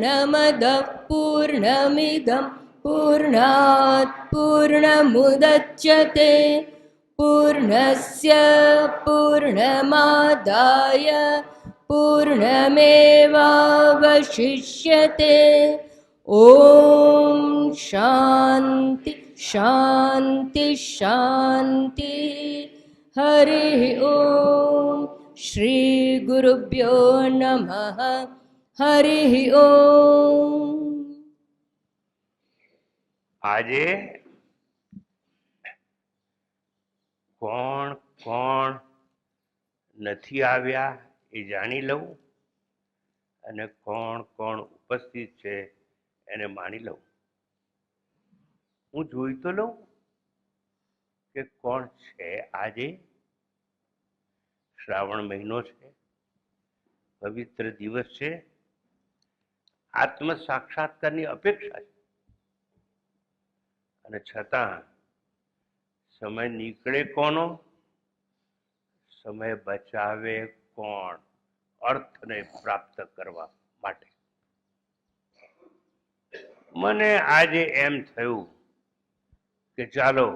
पूर्णमदः पूर्णमिदं पूर्णात् पूर्णमुदच्यते पूर्णस्य पूर्णमादाय पूर्णमेवावशिष्यते। ॐ शान्ति शान्ति शान्ति। हरिः ॐ। श्री गुरुभ्यो नमः। हरिः ॐ। આજે કોણ કોણ નથી આવ્યા એ જાણી લઉં અને કોણ કોણ ઉપસ્થિત છે એને માણી લઉં. હું જોઈ તો લઉં કે કોણ છે. આજે શ્રાવણ મહિનો છે, પવિત્ર દિવસ છે, આત્મ સાક્ષાત્કારની અપેક્ષા છે અને છતાં સમય નીકળે કોનો, સમય બચાવે કોણ અર્થને પ્રાપ્ત કરવા માટે. મને આજે એમ થયું કે ચાલો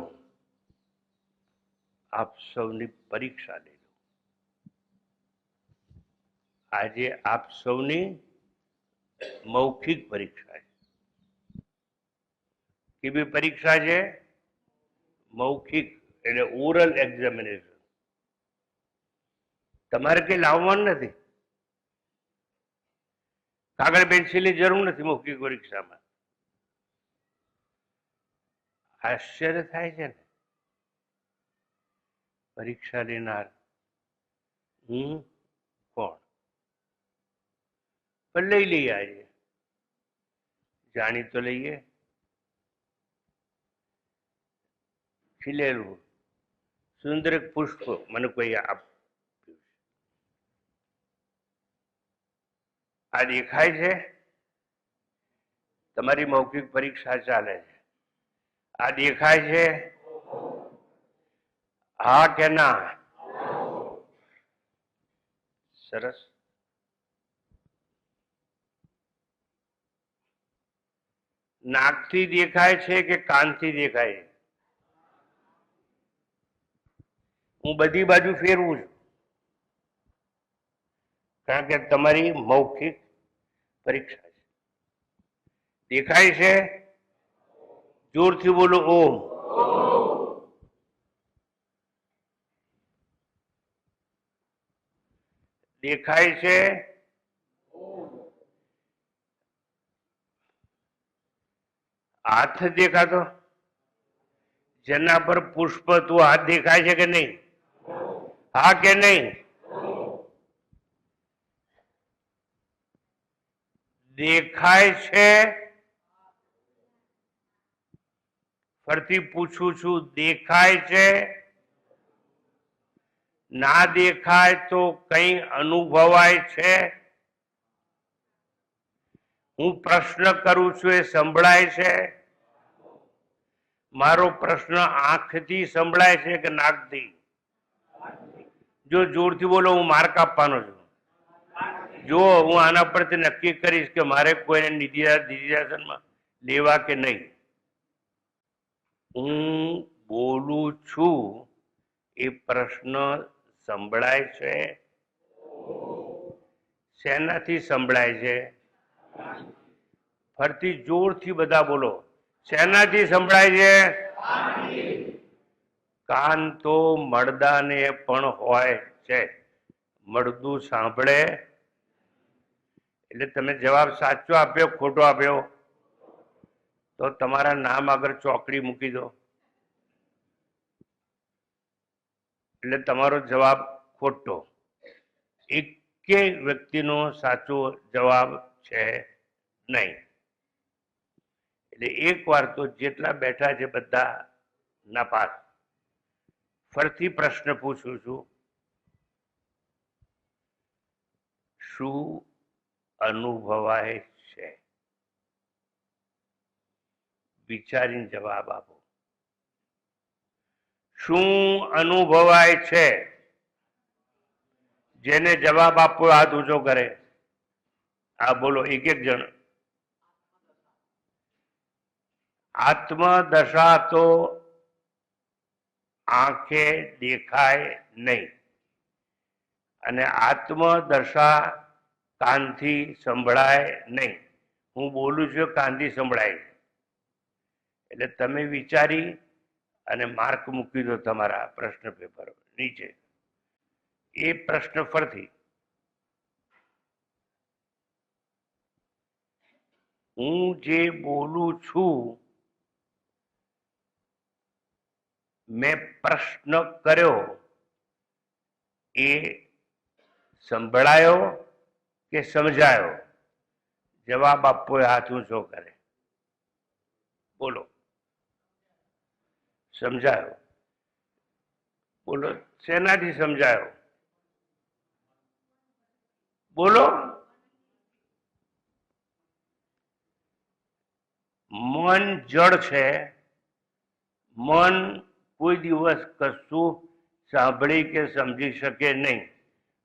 આપ સૌની પરીક્ષા લઈ લો. આજે આપ સૌની મૌખિક પરીક્ષા છે. કેવી પરીક્ષા છે? મૌખિક એટલે ઓરલ એક્ઝામિનેશન. તમારે કઈ લાવવાનું નથી, કાગળ પેન્સિલની જરૂર નથી મૌખિક પરીક્ષામાં. આશ્ચર્ય થાય છે ને, પરીક્ષા લેનાર હું કોણ? પણ લઈ લઈએ, આજે જાણી તો લઈએ. ખીલેલું સુંદર પુષ્પ મને કોઈ આપ્યું. આ દેખાય છે? તમારી મૌખિક પરીક્ષા ચાલે છે. આ દેખાય છે? હા કે ના? સરસ. નાકથી દેખાય છે કે કાનથી દેખાય છે? હું બધી બાજુ ફેરવું છું, કારણ કે તમારી મૌખિક પરીક્ષા છે. દેખાય છે? જોરથી બોલો ઓમ. દેખાય છે? હાથ દેખાતો? જેના પર પુષ્પ તું હાથ દેખાય છે કે નહીં? હા કે નહીં? દેખાય છે? ફરીથી પૂછું છું, દેખાય છે? ના દેખાય તો કઈ અનુભવાય છે? હું પ્રશ્ન કરું છું એ સંભળાય છે? મારો પ્રશ્ન આંખથી સંભળાય છે કે નાકથી? જો જોરથી બોલો, હું માર્ક આપવાનો છું. જો હું આના પરથી નક્કી કરીશ કે મારે કોઈને નિધિધ્યાસનમાં લેવા કે નહીં. હું બોલું છું એ પ્રશ્ન સંભળાય છે? શેનાથી સંભળાય છે? ફરતી જોરથી બધા બોલો, શેનાથી સંભળાય છે? કાન તો મળદાને પણ હોય છે. મળદું સાંભળે એટલે તમે જવાબ સાચો આપ્યો ખોટો આપ્યો તો તમારા નામ આગળ ચોકડી મૂકી દો, એટલે તમારો જવાબ ખોટો. એકે વ્યક્તિનો સાચો જવાબ છે નહીં. એટલે એક વાર તો જેટલા બેઠા છે બધા નાપાસ. ફરીથી પ્રશ્ન પૂછું છું, શું અનુભવાય છે? વિચારીને જવાબ આપો. શું અનુભવાય છે? જેને જવાબ આપવો હાથ ઊંચો કરે. આ બોલો, એક એક જણ. આત્મદશા તો આંખે દેખાય નહીં, અને આત્મદશા કાનથી સંભળાય નહીં. હું બોલું છું કાનથી સંભળાય, એટલે તમે વિચારી અને માર્ક મૂકી દો તમારા પ્રશ્ન પેપર નીચે. એ પ્રશ્ન ફરથી હું જે બોલું છું, મેં પ્રશ્ન કર્યો, એ સંભળાયો કે સમજાયો? જવાબ આપવો એ હાથ ઊંચો કરે. બોલો. સમજાયો. બોલો, શેનાથી સમજાયો? બોલો. મન જડ છે. મન કોઈ દિવસ કશું સાંભળી કે સમજી શકે નહીં.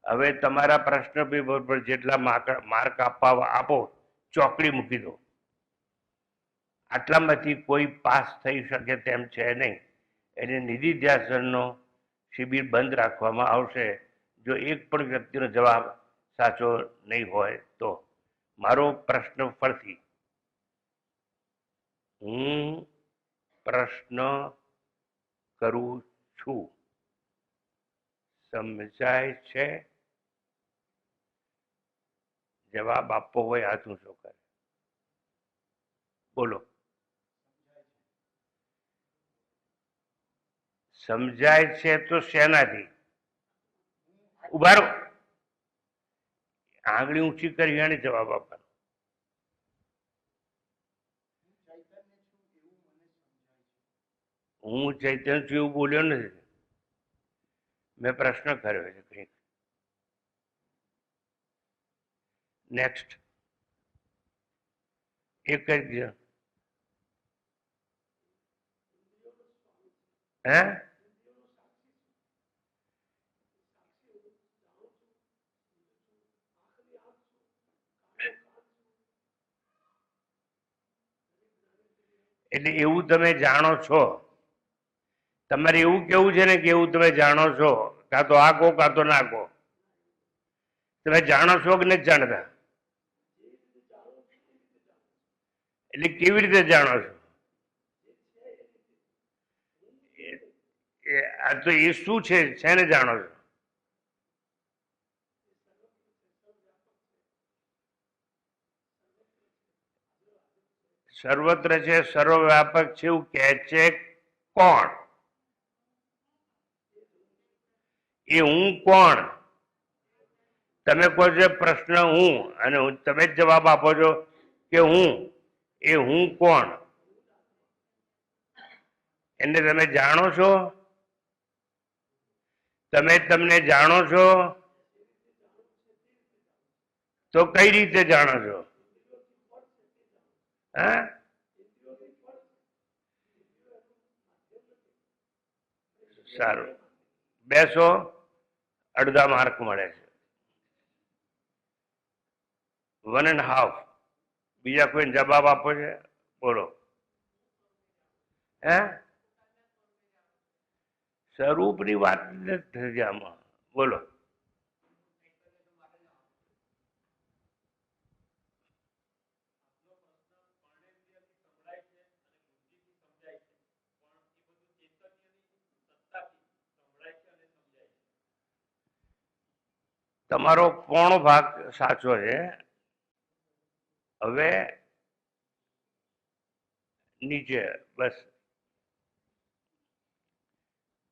હવે તમારા પ્રશ્ન પેપર પર જેટલા માર્ક આપો, ચોકડી મૂકી દો. આટલામાંથી કોઈ પાસ થઈ શકે તેમ છે નહીં. એટલે નિધિ ધ્યાસનનો શિબિર બંધ રાખવામાં આવશે જો એક પણ વ્યક્તિનો જવાબ સાચો નહીં હોય તો. મારો પ્રશ્ન ફરથી, હું પ્રશ્ન કરું છું, સમજાય છે? જવાબ આપવો હોય હાથ ઊંચો કરે. બોલો. સમજાય છે તો શેનાથી? ઉભા રહો. આંગળી ઊંચી કરી અને જવાબ આપવાનો. હું ચૈતન્ય છું એવું બોલ્યો નથી. મેં પ્રશ્ન કર્યો છે કંઈક. નેક્સ્ટ. એક જ હે? એટલે એવું તમે જાણો છો? તમારે એવું કેવું છે ને કે એવું તમે જાણો છો? કાં તો આ કહો કાં તો ના કહો. તમે જાણો છો કે નથી જાણતા? એટલે કેવી રીતે જાણો છો? આ તો એ શું છે, શેને જાણો છો? સર્વત્ર છે, સર્વવ્યાપક છે એવું કહે છે કોણ? એ હું કોણ? તમે કહો છો પ્રશ્ન હું, અને તમે જ જવાબ આપો છો કે હું. એ હું કોણ? એને તમે જાણો છો? તમે તમને જાણો છો? તો કઈ રીતે જાણો છો? હા, સારું, બેસો. અડધા માર્ક મળે છે. 1.5. બીજા કોઈ જવાબ આપો છે? બોલો. હે? સ્વરૂપની વાત નથી આમાં. બોલો. તમારો પોણો ભાગ સાચો છે. હવે નીચે બસ.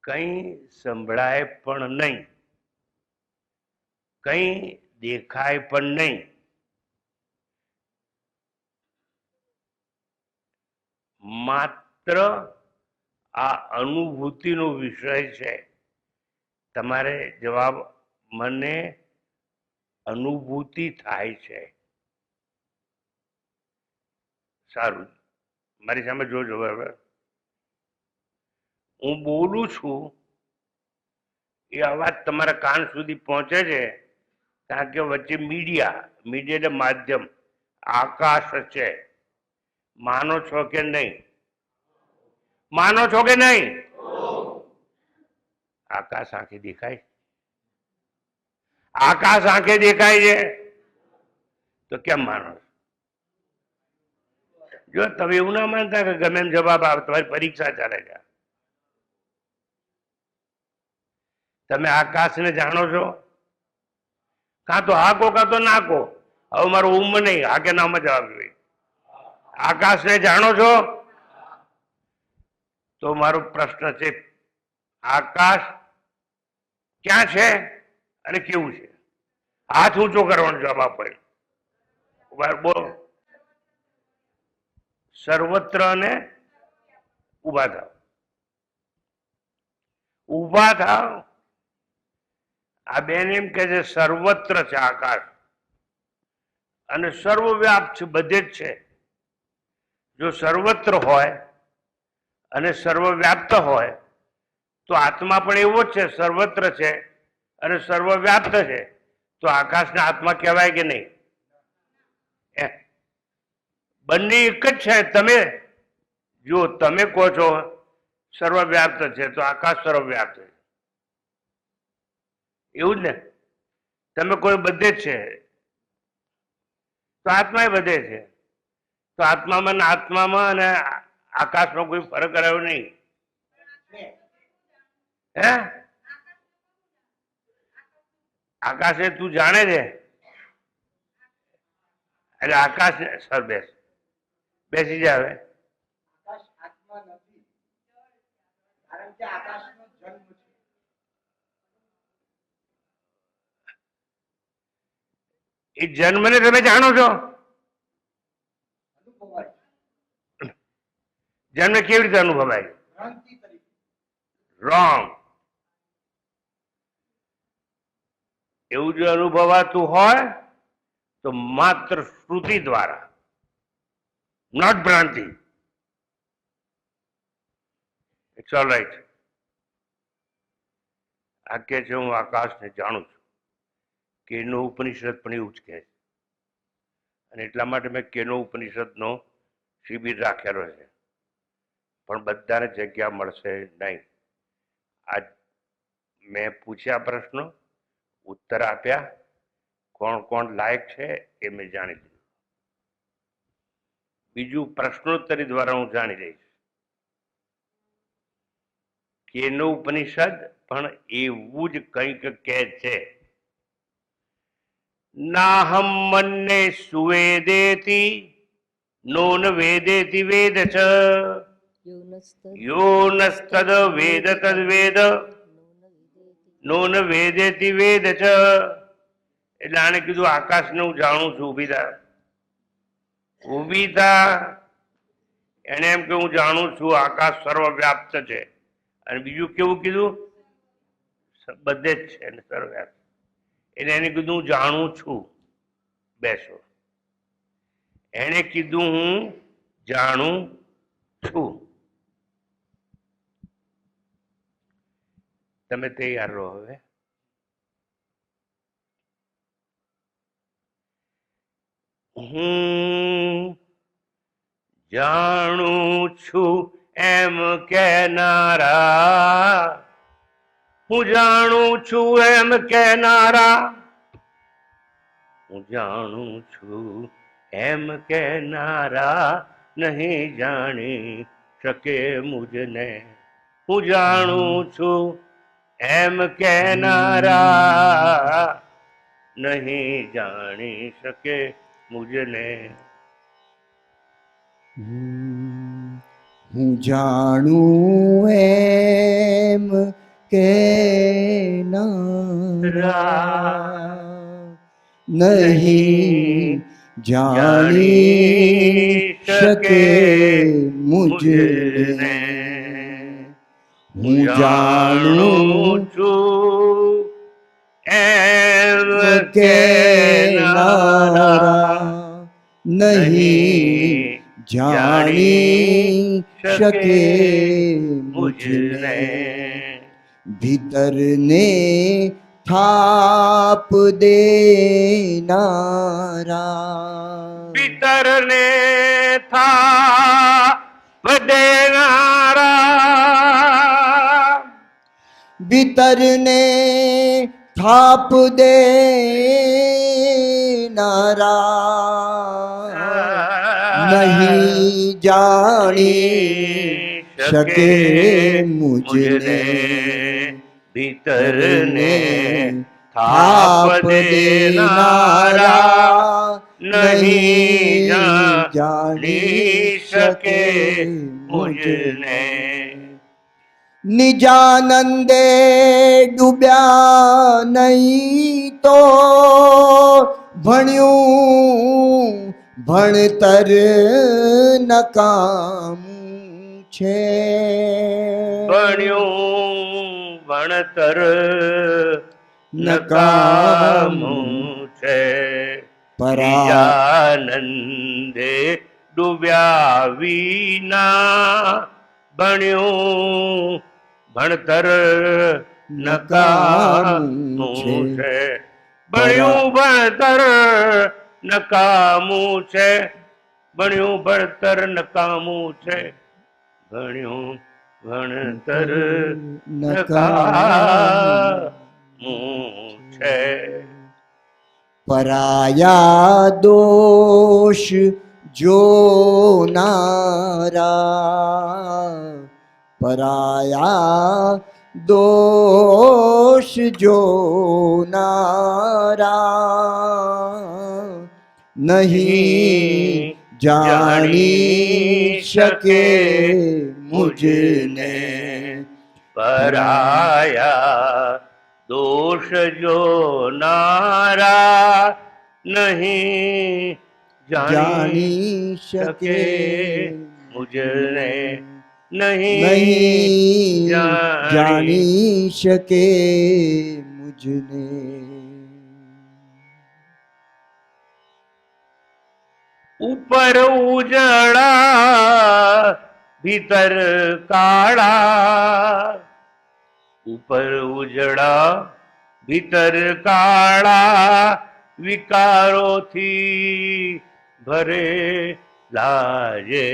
કઈ સંભળાય પણ નહીં, કઈ દેખાય પણ નહીં, માત્ર આ અનુભૂતિનો વિષય છે. તમારે જવાબ, મને અનુભૂતિ થાય છે. સારું, મારી સામે જોજો. બરાબર, હું બોલું છું, એ અવાજ તમારા કાન સુધી પહોંચે છે કારણ કે વચ્ચે મીડિયા એટલે માધ્યમ, આકાશ છે. માનો છો કે નહીં? માનો છો કે નહીં? આકાશ આંખે દેખાય? આકાશ આંખે દેખાય છે તો કેમ માનો છો? જો તમે એવું ના માનતા કે ગમે એમ જવાબ આવે, તમારી પરીક્ષા ચાલે છે. તમે આકાશને જાણો છો? કાં તો હા કહો કાં તો ના કહો. હવે મારો ઉમ નહીં, હા કે નામાં જવાબ જોઈએ. આકાશને જાણો છો? તો મારો પ્રશ્ન છે, આકાશ ક્યાં છે અને કેવું છે? હાથ ઊંચો કરવાનો જવાબ આપો. બોલો. સર્વત્ર ને ઉભા થાવ. ઉભા થાવ. આ બેન એમ કે છે સર્વત્ર છે આકાશ અને સર્વવ્યાપ છે, બધે જ છે. જો સર્વત્ર હોય અને સર્વવ્યાપ્ત હોય તો આત્મા પણ એવો જ છે, સર્વત્ર છે અને સર્વવ્યાપ્ત છે. તો આકાશને આત્મા કહેવાય કે નહીં? બંને એક જ છે. તમે જો તમે કહો છો સર્વવ્યાપ્ત છે તો આકાશ સર્વવ્યાપ્ત છે, એવું જ ને? તમે કોઈ બધે જ છે તો આત્મા એ બધે છે. તો આત્મામાં અને આકાશમાં કોઈ ફરક રહ્યો નહીં. હે? આકાશ એ તું જાણે છે એટલે આકાશ સર બેસી જાય. એ જન્મને તમે જાણો છો? જન્મ કેવી રીતે અનુભવાય? રોંગ. એવું જો અનુભવાતું હોય તો માત્ર શ્રુતિ દ્વારા, નોટ ભ્રાંતિ. It's all right. આ કે છે હું આકાશને જાણું છું. કેનો ઉપનિષદ પણ એવું જ કહે છે અને એટલા માટે મેં કેનો ઉપનિષદનો શિબિર રાખેલો છે. પણ બધાને જગ્યા મળશે નહીં. આ મેં પૂછ્યા પ્રશ્નો, ઉત્તર આપ્યા, કોણ કોણ લાયક છે એ મેં જાણી લીધું. બીજું પ્રશ્નોત્તરી દ્વારા હું જાણી લઈશ. કેનો ઉપનિષદ પણ એવું જ કંઈક કહે છે. નાહમ મન્ને સુવેદેતિ નોન વેદેતિ વેદ ચ યો નસ્તદ વેદ તદ વેદ નોન વેદેતિ વેદ ચ. એટલે આને કીધું આકાશને હું જાણું છું. ઊભી થા. એને એમ કે હું જાણું છું આકાશ સર્વવ્યાપ્ત છે. અને બીજું કેવું કીધું? બધે જ છે ને સર્વવ્યાપ્ત. એટલે એને કીધું હું જાણું છું. બેસો. એને કીધું હું જાણું છું. તમે તૈયાર રહો. હવે હું જાણું છું એમ કહેનારા, હું જાણું છું એમ કહેનારા, હું જાણું છું એમ કહેનારા નહીં જાણી શકે મુજને. હું જાણું છું એમ કહેનારા નહીં જાણી શકે મુજને. હું જાણું એમ કહેનારા નહીં જાણી શકે મુજને. હું જાણું છું એમ કહેનારા નહીં જાણી શકે મુજને. ભીતરને થાપ દેનારા, ભીતરને થાપ દેનારા ભીતરને થાપ દેનારા નહીં જાણી શકે મુજને ભીતરને થાપ દેનારા નહીં જાણી શકે મુજને નિજાનંદે ડૂબ્યા નહીં તો ભણ્યું ભણતર નકામું છે ભણ્યું ભણતર નકામું છે નિજાનંદે ડૂબ્યા વિના ભણ્યું ભણતર નકામું છે ભણ્યું ભણતર નકામું છે ભણ્યું ભણતર નકામું છે ભણ્યું ભણતર નકામું છે પરાયા દોષ જોનારા પરાયા દોષ જોનારા નહીં જાણી શકે મુજને પરાયા દોષ જોનારા નહીં જાણી શકે મુજને નહીં જાણી શકે મુજને ઉપર ઉજળા ભીતર કાળા ઉપર ઉજળા ભીતર કાળા વિકારોથી ભરે લાજે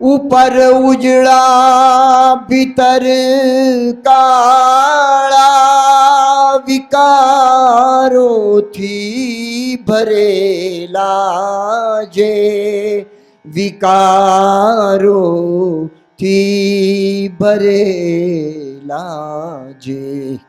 ઉપર ઉજળા ભીતર કાળા વિકારોથી ભરેલા જે વિકારોથી ભરેલા જે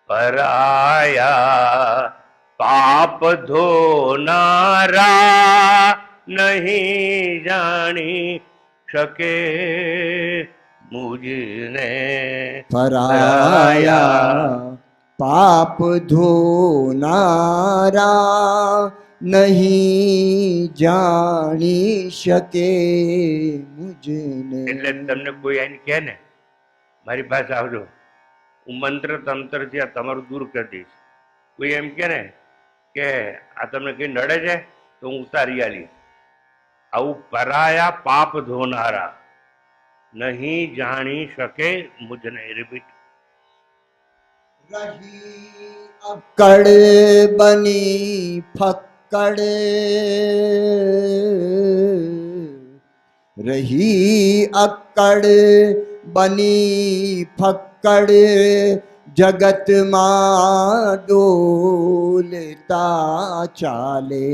પરાયા પાપ ધોનારા નહીં જાણી શકે મુજને પરાયા પાપ ધોનારા નહીં જાણી શકે મુજને એટલે તમને કોઈ આઈને કહે ને મારી પાસે આવજો હું મંત્ર તંત્ર થી આ તમારું દૂર કરી દઈશ કોઈ એમ કે ને કે આ તમને કઈ નડે છે તો હું ઉતારી આલી આવું પરાયા પાપ ધોનારા નહીં જાણી શકે મુજને રિપીટ રહી અક્કડ બની ફક્કડ રહી અક્કડ બની ફક્કડ જગતમાં ડોલતા ચાલે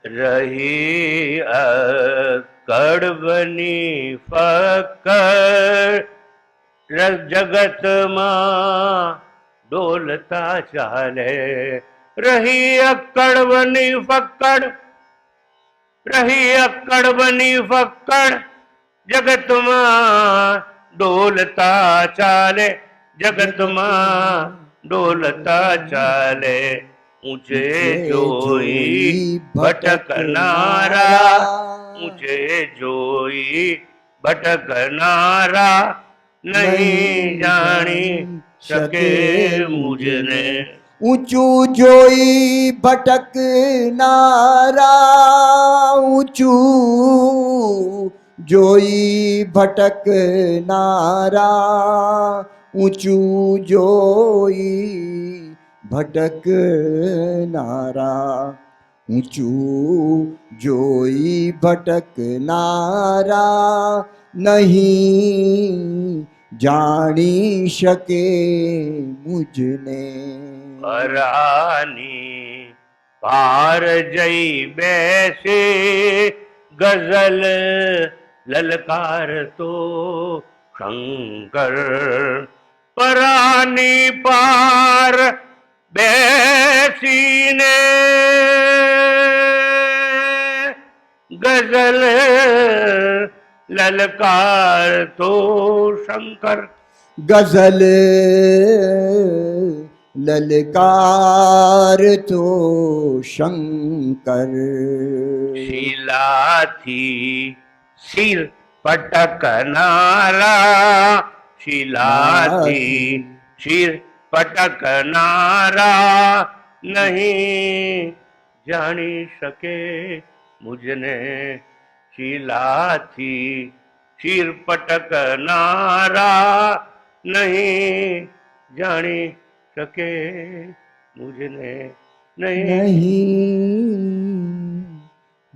રહી અક્કડ બની ફક્કડ જગતમાં ડોલતા ચાલે રહી અક્કડ બની ફક્કડ રહી અક્કડ બની ફક્કડ જગતમાં ડોલતા ચાલે જગતમાં ડોલતા ચાલે ઊંચે જોઈ ભટકનારા ઊંચે જોઈ ભટકનારા નહીં જાણી શકે મુજને ઊંચું જોઈ ભટકનારા ઊંચું જોઈ ભટકનારા ઊંચું જોઈ ભટકનારા ઊંચું જોઈ ભટકનારા નહીં જાણી શકે મુજને. પરાની પાર જઈ બેસે ગઝલ લલકારતો શંકર. પરાની પાર બેસીને ગઝલ લલકારતો શંકર. ગઝલ લલકાર તો શંકર. શિલાથી શિર પટકનારા, શિલાથી શિર પટકનારા નહીં જાણી શકે મુજને. શિલાથી શિર પટકનારા નહીં જાણી શકે મુજને. નહીં નહીં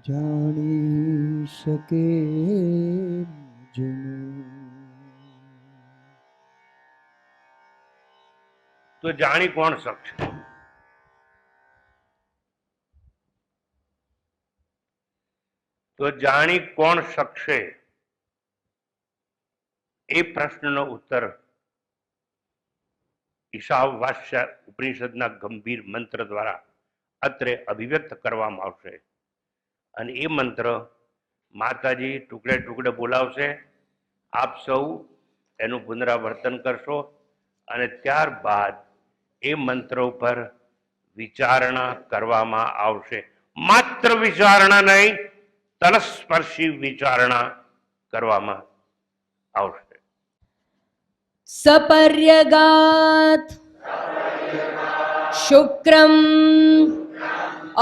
જાણી શકે મુજને. તો જાણી કોણ શકશે? તો જાણી કોણ શકશે એ પ્રશ્નનો ઉત્તર ઈશાવાસ્ય ઉપનિષદના ગંભીર મંત્ર દ્વારા અત્રે અભિવ્યક્ત કરવામાં આવશે. અને એ મંત્ર માતાજી ટુકડે ટુકડે બોલાવશે. આપ સૌ એનું પુનરાવર્તન કરશો અને ત્યારબાદ એ મંત્ર ઉપર વિચારણા કરવામાં આવશે. માત્ર વિચારણા નહીં, તલસ્પર્શી વિચારણા કરવામાં આવશે. સપર્યગાત શુક્રમ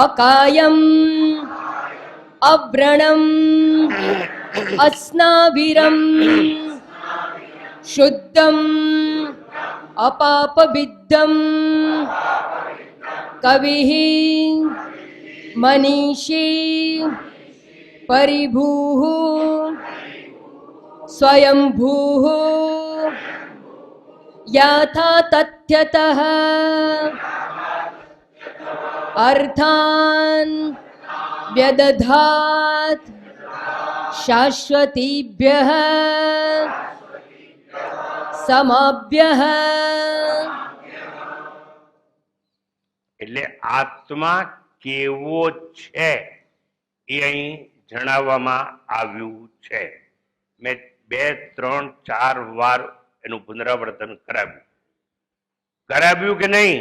અકાયમ અવ્રણમ અસ્નાવિરમ શુદ્ધમ અપાપવિદ્ધમ કવિઃ મનીષી પરિભૂઃ સ્વયંભૂઃ યાથા તથ્યતઃ અર્થાન વ્યદધાત શાશ્વતીભ્યઃ સમાભ્યઃ. એટલે આત્મા કેવો છે એ અહીં જણાવવામાં આવ્યું છે. મેં 2, 3, 4 વાર એનું પુનરાવર્તન કરાવ્યું કે નહીં?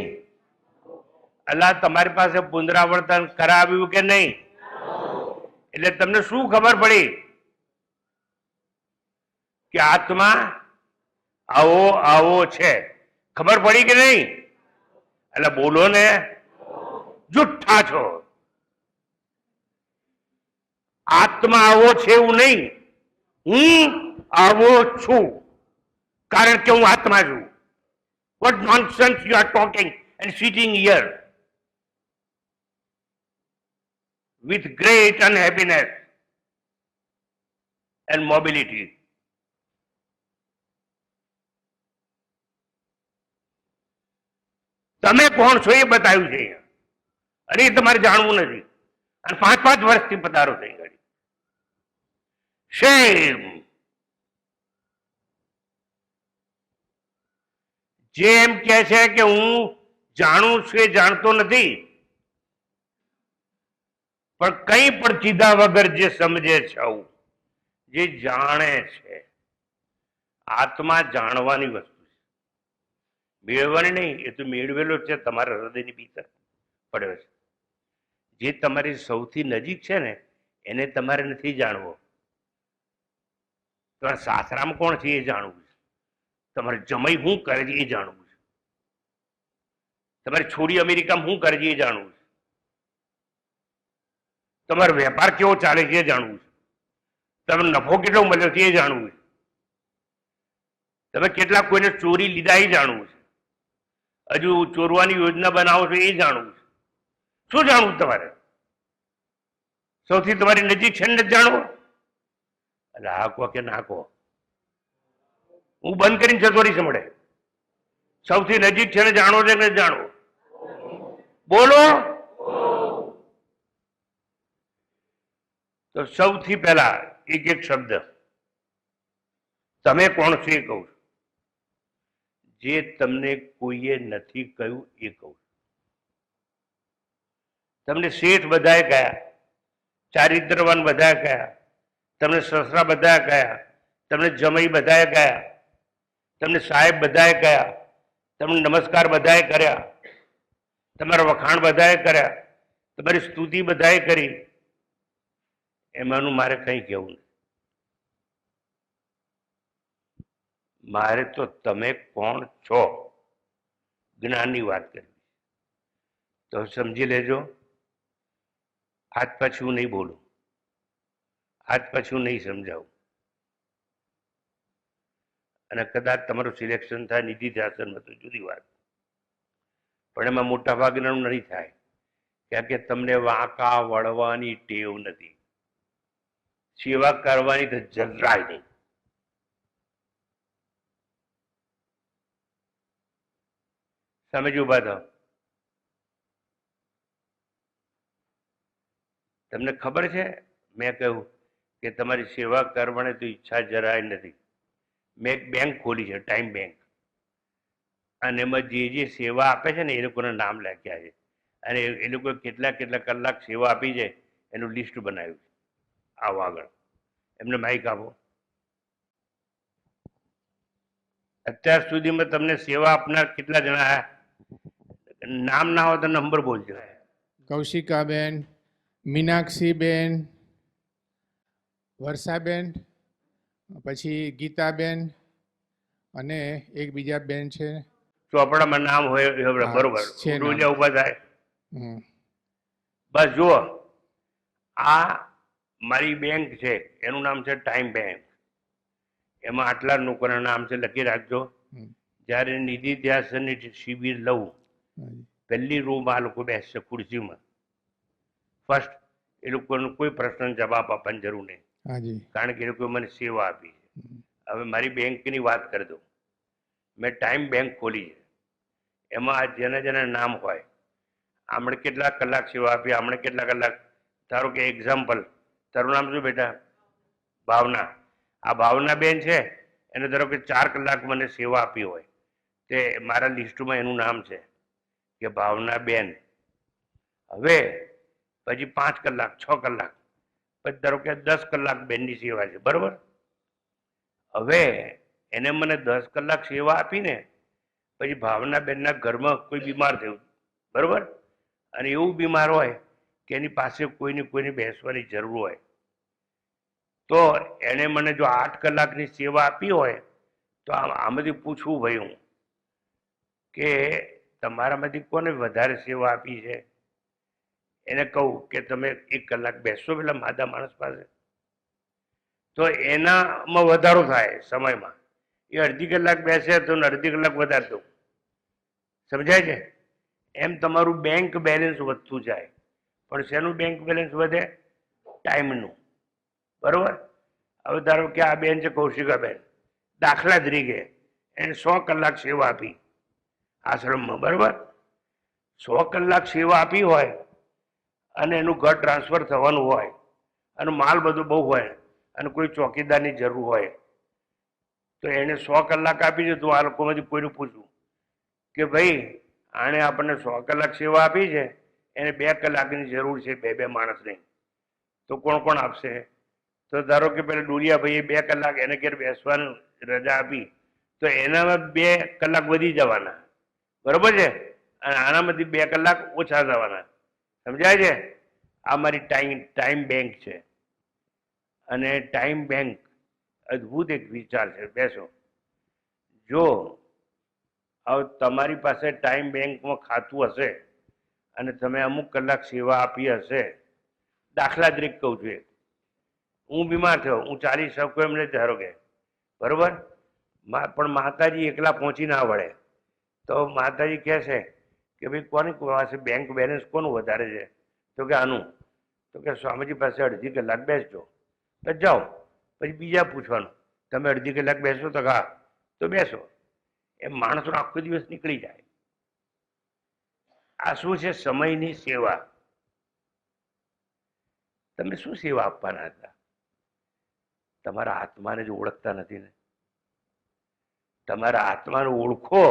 અલ્લાહ તમારી પાસે પુનરાવર્તન કરાવ્યું કે નહીં? એટલે તમને શું ખબર પડી કે આત્મા આવો આવો છે? ખબર પડી કે નહીં? એટલે બોલો ને, જુઠ્ઠા છો. આત્મા આવો છે એવું નહીં, હું આવો છું કારણ કે હું આત્મા છું. What nonsense you are talking and sitting here with great unhappiness and mobility. તમે કોણ છો એ બતાવ્યું છે અને એ તમારે જાણવું નથી. અને 5-5 વર્ષથી પધારો થઈ ગઈ. શેમ. જેમ કે છે કે હું જાણું છું એ જાણતો નથી, પણ કંઈ પણ કીધા વગર જે સમજે છે, જે જાણે છે. આત્મા જાણવાની વસ્તુ છે, મેળવવાની નહીં. એ તો મેળવેલો છે, તમારા હૃદયની ભીતર પડ્યો છે. જે તમારી સૌથી નજીક છે ને એને તમારે નથી જાણવો. તમારા સાસરામાં કોણ છે એ જાણવું છે. તમારે જમાઈ શું કરે છે એ જાણવું છે. તમારી છોડી અમેરિકામાં શું કરે છે એ જાણવું છે. તમારો વેપાર કેવો ચાલે છે એ જાણવું છે. તમને નફો કેટલો મળ્યો છે એ જાણવું છે. તમે કેટલા કોઈને ચોરી લીધા એ જાણવું છે. હજુ ચોરવાની યોજના બનાવો છો એ જાણવું છે. શું જાણવું તમારે? સૌથી તમારી નજીક છે ને જાણવો. એટલે હા કહો કે ના કહો? હું બંધ કરીને જતો રહીશ મળે. સૌથી નજીક છે ને જાણો છે કે જાણો? બોલો. તો સૌથી પહેલા એક એક શબ્દ તમે કોણ છો એ કહું છું. જે તમને કોઈએ નથી કહ્યું એ કહું છું. તમને શેઠ બધાએ કયા, ચારિત્રવાન બધા કયા, તમને સસરા બધા કયા, તમને જમાઈ બધાએ કયા, તમને સાહેબ બધાએ કયા, તમને નમસ્કાર બધાએ કર્યા, તમારા વખાણ બધાએ કર્યા, તમારી સ્તુતિ બધાએ કરી. એમાંનું મારે કંઈ કહેવું નથી. મારે તો તમે કોણ છો જ્ઞાનની વાત કરવી. તો સમજી લેજો. આજ પછી હું નહીં બોલું, આજ પછી હું નહીં સમજાવું. અને કદાચ તમારું સિલેક્શન થાય નિધિ ધ્યાસનમાં તો જુદી વાત, પણ એમાં મોટા ભાગનાનું નહીં થાય, કારણ કે તમને વાંકા વળવાની ટેવ નથી. સેવા કરવાની તો જરાય નહીં. સામે જ ઉભા થાવ. તમને ખબર છે મેં કહ્યું કે તમારી સેવા કરવાની તો ઈચ્છા જરાય નથી. મેં એક બેંક ખોલી છે, ટાઈમ બેંક, અને એમાં જે જે સેવા આપે છે ને એ લોકોના નામ લખ્યા છે, અને એ લોકો કેટલા કેટલા કલાક સેવા આપી છે એનું લિસ્ટ બનાવ્યું છે. આવો આગળ, એમને માઇક આપો. અત્યાર સુધીમાં તમને સેવા આપનાર કેટલા જણા આયા? નામ ના હોય તો નંબર બોલજો. કૌશિકાબેન, મીનાક્ષીબેન, વર્ષાબેન, પછી ગીતાબેન અને એક બીજા બેન છે. ચોપડામાં નામ હોય એ બરોબર. છે નામ. રોજ ઉભા થાય. હમ. બસ જુઓ, આ મારી બેંક છે, એનું નામ છે ટાઈમ બેંક. એમાં આટલા લોકોના નામ છે, લખી રાખજો. હમ. જ્યારે નિધિ ધ્યાસનની શિબિર લઉં, હાજી. પહેલી રૂમ આ લોકો બેસશે ખુરશીમાં. ફર્સ્ટ એ લોકોનો કોઈ પ્રશ્ન જવાબ આપવાની જરૂર નહીં, હાજી. કારણ કે એ લોકોએ મને સેવા આપી છે. હમ. હવે મારી બેંકની વાત કરી દઉં. મેં ટાઈમ બેંક ખોલી છે. એમાં આ જેના જેના નામ હોય, આમણે કેટલા કલાક સેવા આપી, આમણે કેટલા કલાક. ધારો કે એક્ઝામ્પલ, તારું નામ શું બેટા? ભાવના. આ ભાવના બેન છે, એને ધારો કે 4 કલાક મને સેવા આપી હોય, તે મારા લિસ્ટમાં એનું નામ છે કે ભાવના બેન. હવે પછી 5 કલાક, 6 કલાક, પછી ધારો કે 10 કલાક બેનની સેવા છે, બરોબર? હવે એને મને 10 કલાક સેવા આપીને પછી ભાવના બેનના ઘરમાં કોઈ બીમાર થયું, બરોબર? અને એવું બીમાર હોય કે એની પાસે કોઈને બેસવાની જરૂર હોય, તો એને મને જો 8 કલાકની સેવા આપી હોય તો આમાંથી પૂછવું ભાઈ હું કે તમારામાંથી કોને વધારે સેવા આપી છે? એને કહું કે તમે 1 કલાક બેસો પેલા માદા માણસ પાસે, તો એનામાં વધારો થાય સમયમાં. એ અડધી કલાક બેસે તો અડધી કલાક વધારે દઉં. સમજાય છે? એમ તમારું બેંક બેલેન્સ વધતું જાય. પણ શેનું બેંક બેલેન્સ વધે? ટાઈમનું. બરોબર? હવે ધારો કે આ બેન છે કૌશિકાબેન, દાખલા તરીકે એને 100 કલાક સેવા આપી આશ્રમમાં, બરોબર? 100 કલાક સેવા આપી હોય અને એનું ઘર ટ્રાન્સફર થવાનું હોય અને માલ બધું બહુ હોય અને કોઈ ચોકીદારની જરૂર હોય, તો એને 100 કલાક આપી છે. તો આ લોકોમાંથી કોઈનું પૂછવું કે ભાઈ આણે આપણને 100 કલાક સેવા આપી છે, એને 2 કલાકની જરૂર છે, બે માણસની, તો કોણ કોણ આપશે? તો ધારો કે પેલા ડોલિયા ભાઈએ 2 કલાક એને ઘેર બેસવાનું રજા આપી, તો એનામાં 2 કલાક વધી જવાના, બરોબર છે? અને આનામાંથી 2 કલાક ઓછા થવાના. સમજાય છે? આ મારી ટાઈમ બેંક છે. અને ટાઈમ બેંક અદ્ભુત એક વિચાર છે. બેસો. જો હવે તમારી પાસે ટાઈમ બેંકમાં ખાતું હશે અને તમે અમુક કલાક સેવા આપી હશે, દાખલા તરીકે કહું છું, હું બીમાર થયો, હું ચાલી શકું એમ નથી, ધારો કે, બરોબર? પણ માતાજી એકલા પહોંચી ના વળે, તો માતાજી કહે છે કે ભાઈ કોની પાસે બેંક બેલેન્સ કોનું વધારે છે? તો કે આનું. તો કે સ્વામીજી પાસે અડધી કલાક બેસજો. તો જાઓ. પછી બીજા પૂછવાનું, તમે અડધી કલાક બેસો? તો હા. તો બેસો. એમ માણસનો આખો દિવસ નીકળી જાય. આ શું છે? સમયની સેવા. તમે શું સેવા આપવાના હતા? તમારા આત્માને જ ઓળખતા નથી ને. તમારા આત્માને ઓળખો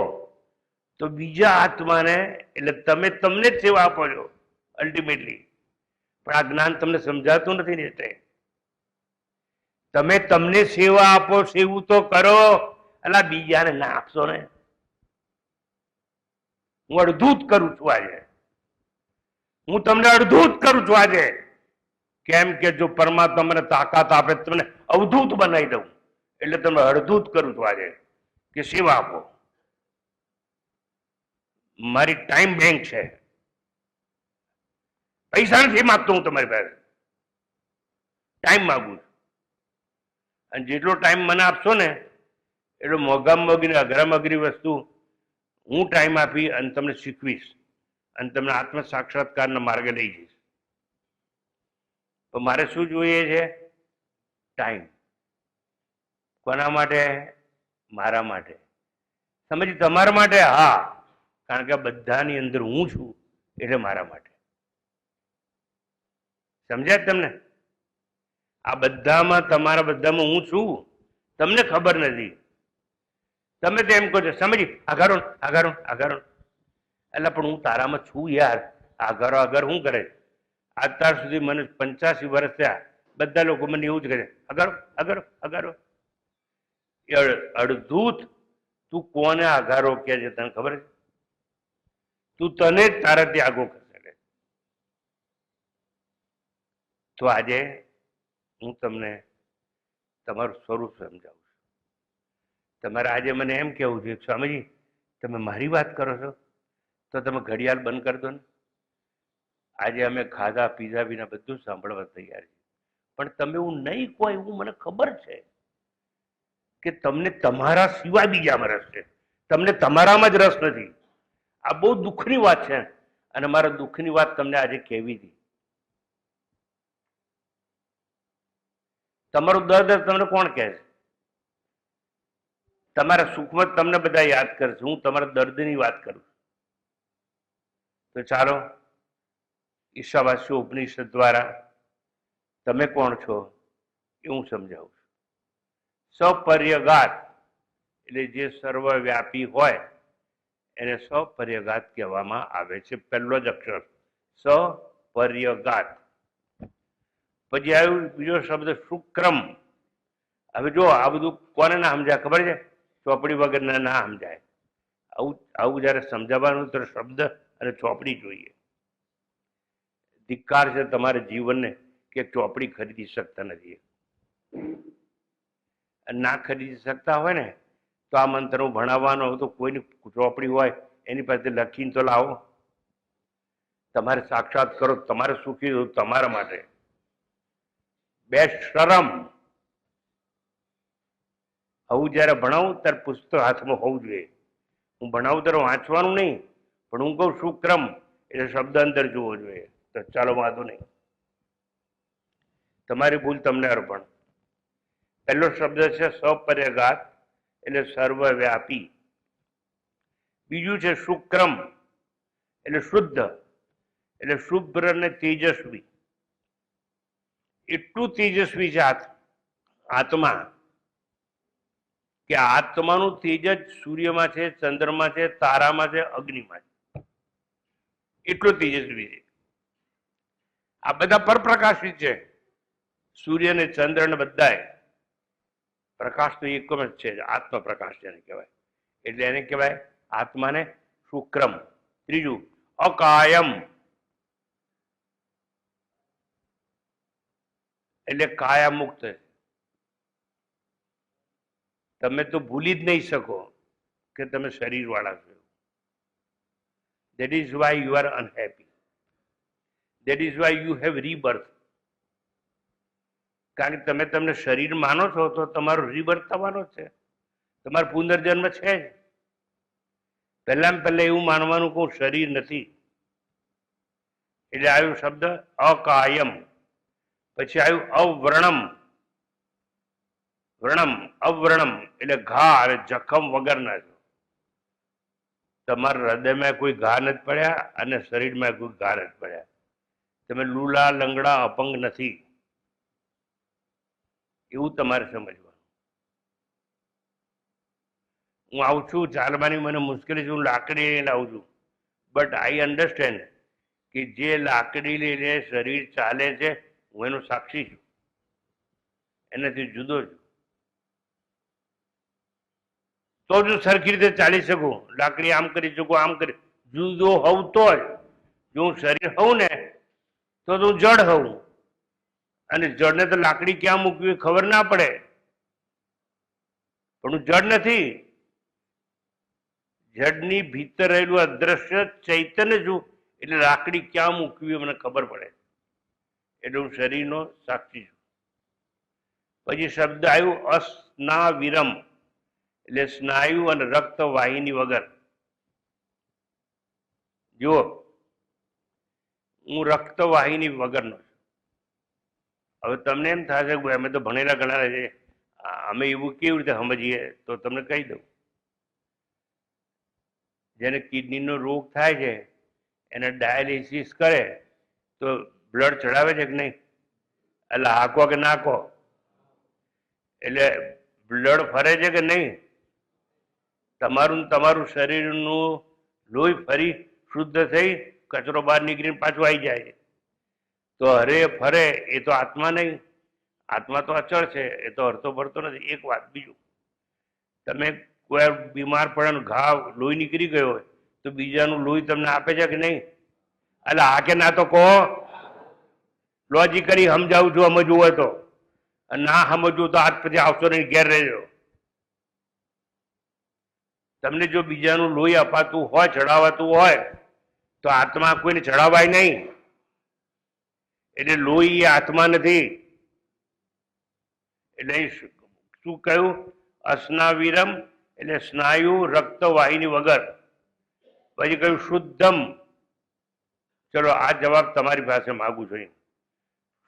તો બીજા આત્માને, એટલે તમે તમને જ સેવા આપો છો અલ્ટિમેટલી. પણ આ જ્ઞાન તમને સમજાતું નથી ને, એટલે તમે તમને સેવા આપો, સેવું તો કરો, એટલે બીજાને ના આપશો ને. હું અડધું જ કરું છું આજે. હું તમને અડધું જ કરું છું આજે. કેમ કે જો પરમાત્મા મને તાકાત આપે તમને અવધૂત બનાવી દઉં, એટલે તમને અડધું જ કરું છું આજે કે સેવા આપો. મારી ટાઈમ બેંક છે. પૈસા નથી માગતો હું તમારી પાસે, ટાઈમ માગું છું. અને જેટલો ટાઈમ મને આપશો ને એટલો મોંઘામાં મોંઘી ને અઘરામાં અઘરી વસ્તુ હું ટાઈમ આપી અને તમને શીખવીશ અને તમને આત્મ સાક્ષાત્કારના માર્ગે લઈ જઈશ. તો મારે શું જોઈએ છે? ટાઈમ. કોના માટે? મારા માટે. સમજી? તમારા માટે હા, કારણ કે બધાની અંદર હું છું એટલે મારા માટે. સમજ્યા તમને? આ બધામાં, તમારા બધામાં હું છું, તમને ખબર નથી. તમે તો એમ કહો છો સમજી આઘારો આઘારો આઘારો, એટલે પણ હું તારામાં છું યાર. આઘારો આઘાર શું કરે? અત્યાર સુધી મને 85 વર્ષ થયા, બધા લોકો મને એવું જ કહે છે અઘારો અઘારો અઘારો. અડધૂત તું કોને આઘારો કે છે તને ખબર છે? તું તને જ તારાથી આગો ખસે. તો આજે હું તમને તમારું સ્વરૂપ સમજાવું છું. તમારે આજે મને એમ કેવું છે સ્વામીજી તમે મારી વાત કરો છો તો તમે ઘડિયાળ બંધ કરી દો ને. આજે અમે ખાધા પીધા વિના બધું સાંભળવા તૈયાર છીએ, પણ તમે એવું નહીં કહો એવું મને ખબર છે કે તમને તમારા સિવાય બીજામાં રસ છે, તમને તમારામાં જ રસ નથી. આ બહુ દુઃખની વાત છે અને મારા દુઃખની વાત તમને આજે કહેવી હતી. તમારું દર્દ તમને કોણ કહે છે? તમારા સુખમાં તમને બધા યાદ કરશે, હું તમારા દર્દની વાત કરું. તો ચાલો ઈશાવાસ્ય ઉપનિષદ દ્વારા તમે કોણ છો એ હું સમજાવું છું. સપર્યગાત એટલે જે સર્વવ્યાપી હોય એને સપર્યગાત કહેવામાં આવે છે. પહેલો જ અક્ષર સપર્યગાત. પછી આવ્યું બીજો શબ્દ શુક્રમ. હવે જો આ બધું કોને ના સમજાય ખબર છે? ચોપડી વગર ના સમજાય. આવું જયારે સમજાવવાનું તો શબ્દ અને ચોપડી જોઈએ. ધિક્કાર છે તમારા જીવનને કે ચોપડી ખરીદી શકતા નથી. ના ખરીદી શકતા હોય ને તો આ મંત્ર હું ભણાવવાનો તો કોઈની ચોપડી હોય એની પાસે લખીને તો લાવો. તમારે સાક્ષાત કરો, તમારે સુખી થવું તમારા માટે. બેસ્ટ શરમ. આવું જયારે ભણાવું ત્યારે પુસ્તક હાથમાં હોવું જોઈએ. હું ભણાવું ત્યારે વાંચવાનું નહીં, પણ હું કહું શુક્રમ એટલે શબ્દ અંદર જોવો જોઈએ. તો ચાલો વાંધો નહીં, તમારી ભૂલ તમને અર્પણ. પહેલો શબ્દ છે સપર્યગાત એટલે સર્વવ્યાપી. બીજું છે શુક્રમ એટલે શુદ્ધ, એટલે શુભ્ર અને તેજસ્વી. એટલું તેજસ્વી છે આત્મા કે આત્માનું તેજ જ સૂર્યમાં છે, ચંદ્રમાં છે, તારામાં છે, અગ્નિમાં છે. એટલું તેજસ્વી છે. આ બધા પરપ્રકાશિત છે. સૂર્ય ને ચંદ્ર ને બધાય પ્રકાશ તો એક જ છે, આત્મ પ્રકાશ જેને કહેવાય. એટલે એને કહેવાય આત્માને શુક્રમ. ત્રીજું અકાયમ એટલે કાયા મુક્ત. તમે તો ભૂલી જ નહીં શકો કે તમે શરીર વાળા છો. That is why you are unhappy. That is why you have rebirth. કારણ કે તમે તમને શરીર માનો છો તો તમારો રિબર્થ થવાનો છે, તમારો પુનર્જન્મ છે. પહેલામાં પહેલા એવું માનવાનું કે હું શરીર નથી. એટલે આવ્યું શબ્દ અકાયમ. પછી આવ્યું અવ્રણમ. વ્રણમ અવ્રણમ એટલે ઘા અને જખમ વગરના છો. તમારા હૃદયમાં કોઈ ઘા નથી પડ્યા અને શરીરમાં કોઈ ઘા નથી પડ્યા. તમે લૂલા લંગડા અપંગ નથી, એવું તમારે સમજવાનું. હું આવું છું ચાલવાની મને મુશ્કેલી છે, હું લાકડી લઈને આવું છું, બટ આઈ અન્ડરસ્ટેન્ડ કે જે લાકડી લઈને શરીર ચાલે છે હું એનો સાક્ષી છું, એનાથી જુદો છું. તો જ સરખી રીતે ચાલી શકું, લાકડી આમ કરી શકું, આમ કરી જુદો હોઉં તો જ. જો હું શરીર હોઉં ને તો હું જડ હોઉં, અને જડને તો લાકડી ક્યાં મૂકવી ખબર ના પડે, પણ હું જડ નથી. જડની ભીતર રહેલું અદ્રશ્ય ચૈતન્ય છું, એટલે લાકડી ક્યાં મૂકવી મને ખબર પડે, એટલે હું શરીરનો સાક્ષી છું. પછી શબ્દ આવ્યું અસ્નાવિરમ, એટલે સ્નાયુ અને રક્ત વાહિની વગર. જુઓ, હું રક્ત વાહિની વગરનો છું. હવે તમને એમ થશે કે અમે તો ભણેલા ગણેલા છે, અમે એવું કેવી રીતે સમજીએ, તો તમને કહી દઉં. જેને કિડનીનો રોગ થાય છે એને ડાયાલિસિસ કરે તો બ્લડ ચડાવે છે કે નહીં? એટલે હાકો કે નાખો, એટલે બ્લડ ફરે છે કે નહીં? તમારું શરીરનું લોહી ફરી શુદ્ધ થઈ કચરો બહાર નીકળીને પાછું આવી જાય. તો હરે ફરે એ તો આત્મા નહીં, આત્મા તો અચળ છે, એ તો હરતો ફરતો નથી. એક વાત. બીજું, તમે કોઈ બીમાર પડે ઘા લોહી નીકળી ગયો હોય તો બીજાનું લોહી તમને આપે છે કે નહીં? એટલે હા કે ના તો કહો. લોજિકલી સમજાવું છું, સમજવું હોય તો. ના સમજવું તો આજ પછી આવશો નહીં, ઘેર રહેજો. તમને જો બીજાનું લોહી અપાતું હોય, ચડાવાતું હોય, તો આત્મા કોઈને ચડાવાય નહીં. એટલે લોહી એ આત્મા નથી. એટલે શું કહ્યું? અસ્નાવિરમ એટલે સ્નાયુ રક્ત વાહિની વગર. પછી કહ્યું શુદ્ધમ. ચલો આ જવાબ તમારી પાસે માગું છું.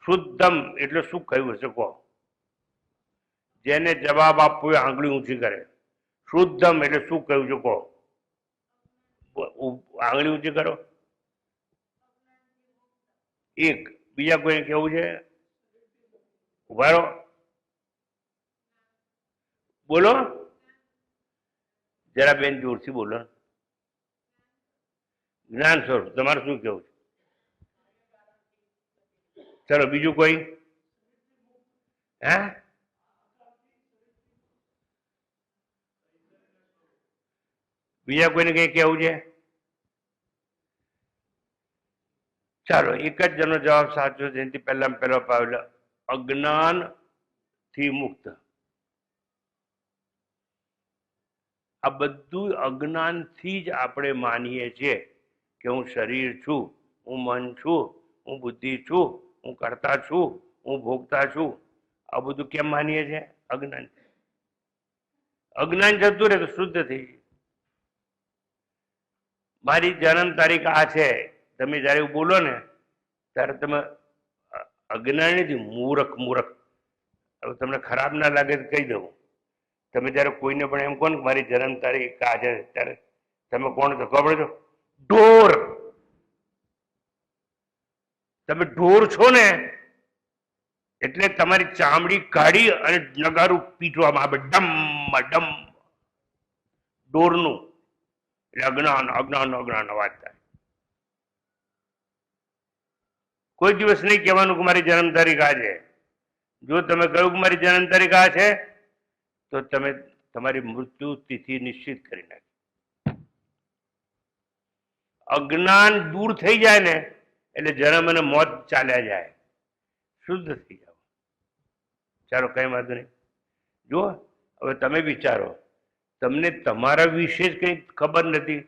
શુદ્ધમ એટલે શું કહ્યું હશે કહો? જેને જવાબ આપવો એ આંગળી ઊંચી કરે. શુદ્ધમ એટલે શું કહ્યું છે કહો? આંગળી ઊંચી કરો. એક. બીજા કોઈને કેવું છે? ઉભા રહો, બોલો જરા બેન, જોરથી બોલો. જ્ઞાન સ્વરૂપ. તમારે શું કેવું છે? ચલો બીજું કોઈ? હે? બીજા કોઈને કઈ કેવું છે? ચાલો, એક જ જણનો જવાબ સાચો છે. એનાથી પહેલો પાવેલો અજ્ઞાન થી મુક્ત. આ બધું અજ્ઞાનથી જ આપણે માનીએ છીએ કે હું શરીર છું, હું મન છું, હું બુદ્ધિ છું, હું કરતા છું, હું ભોગતા છું. આ બધું કેમ માનીએ છીએ? અજ્ઞાન. અજ્ઞાન જતું રહે તો શુદ્ધ થઈ જાય. મારી જન્મ તારીખ આ છે, તમે જયારે બોલો ને ત્યારે તમે અજ્ઞાન નથી, મૂર્ખ. હવે તમને ખરાબ ના લાગે તો કહી દઉં. તમે જયારે કોઈને પણ એમ કહો ને મારી જન્મ તારીખ આ છે, ત્યારે તમે કોણ છો ખબર છો? ઢોર. તમે ઢોર છો ને, એટલે તમારી ચામડી કાઢી અને નગારું પીટવામાં આવે, ડમ ડમ. ઢોરનું. એટલે અજ્ઞાન અવાજ થાય. કોઈ દિવસ નહીં કહેવાનું કે મારી જન્મ તારીખ આ છે. જો તમે કહ્યું કે મારી જન્મ તારીખ આ છે તો તમે તમારી મૃત્યુ તિથિ નિશ્ચિત કરી નાખી. અજ્ઞાન દૂર થઈ જાય ને એટલે જન્મ અને મોત ચાલ્યા જાય, શુદ્ધ થઈ જાવ. ચાલો કઈ વાંધો નહીં. જુઓ, હવે તમે વિચારો, તમને તમારા વિશે જ કંઈ ખબર નથી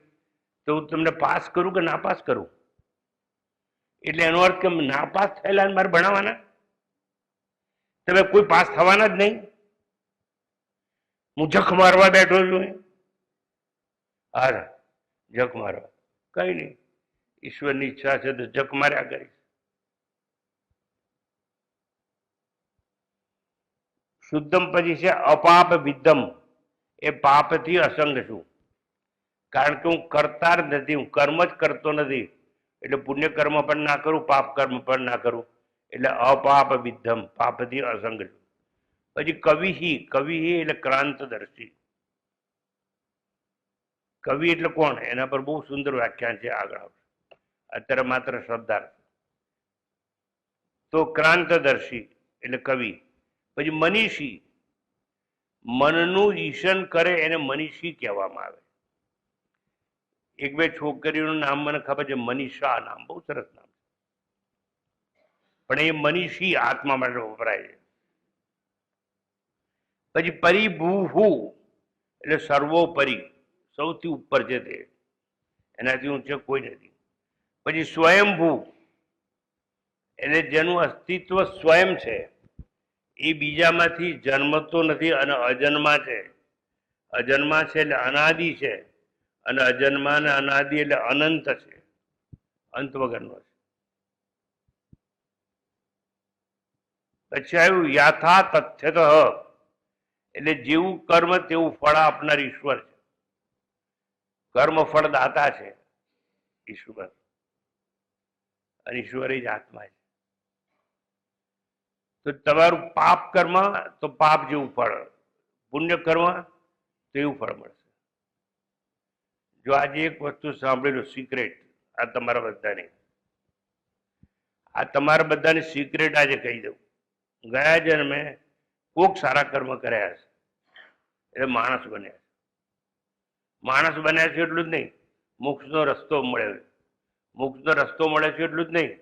તો હું તમને પાસ કરું કે ના પાસ કરું? એટલે એનો અર્થ કે ના પાસ થયેલા મારે ભણાવવાના? તમે કોઈ પાસ થવાના જ નહીં. હું જખ મારવા બેઠો છું. હા, જખ મારવા કઈ નહીં. ઈશ્વરની ઈચ્છા છે તો જખ માર્યા કરીશ. શુદ્ધમ પછી છે અપાપ વિદ્ધમ, એ પાપથી અસંગ છું. કારણ કે હું કરતા જ નથી, હું કર્મ જ કરતો નથી. એટલે પુણ્ય કર્મ પણ ના કરું, પાપ કર્મ પણ ના કરું, એટલે અપાપ વિદ્ધમ, પાપથી અસંગ છું. પછી કવિ એટલે ક્રાંતદર્શી. કવિ એટલે કોણ? એના પર બહુ સુંદર વ્યાખ્યાન છે, આગળ આવશે. અત્યારે માત્ર શબ્દાર્થ. તો ક્રાંતદર્શી એટલે કવિ. પછી મનીષી, મનનું ઈશન કરે એને મનીષી કહેવામાં આવે. એક બે છોકરીઓનું નામ મને ખબર છે, મનીષા નામ, બહુ સરસ નામ, પણ એ મનીષી આત્મા માટે વપરાય છે. પછી પરિભૂહુ એટલે સર્વોપરી, સૌથી ઉપર છે તે, એનાથી ઊંચે કોઈ નથી. પછી સ્વયંભૂ એટલે જેનું અસ્તિત્વ સ્વયં છે, એ બીજામાંથી જન્મતો નથી અને અજન્મા છે. અજન્મા છે એટલે અનાદિ છે, અને અજન્મા ને અનાદિ એટલે અનંત છે, અંત વગરનો છે. પછી આવ્યું યાથા તથ્યત, એટલે જેવું કર્મ તેવું ફળ આપનાર ઈશ્વર છે. કર્મ ફળ દાતા છે ઈશ્વર, અને ઈશ્વર જ આત્મા છે. તો તમારું પાપ કર્મ તો પાપ જેવું ફળ, પુણ્ય કર્મ તો એવું ફળ મળશે. જો આજે એક વસ્તુ સાંભળેલું સિક્રેટ, આ તમારા બધાની સિક્રેટ આજે કહી દઉં. ગયા જન્મે કોક સારા કર્મ કર્યા છે એટલે માણસ બન્યા છે. માણસ બન્યા છે એટલું જ નહીં, મોક્ષનો રસ્તો મળ્યો છે. મોક્ષનો રસ્તો મળે છે એટલું જ નહીં,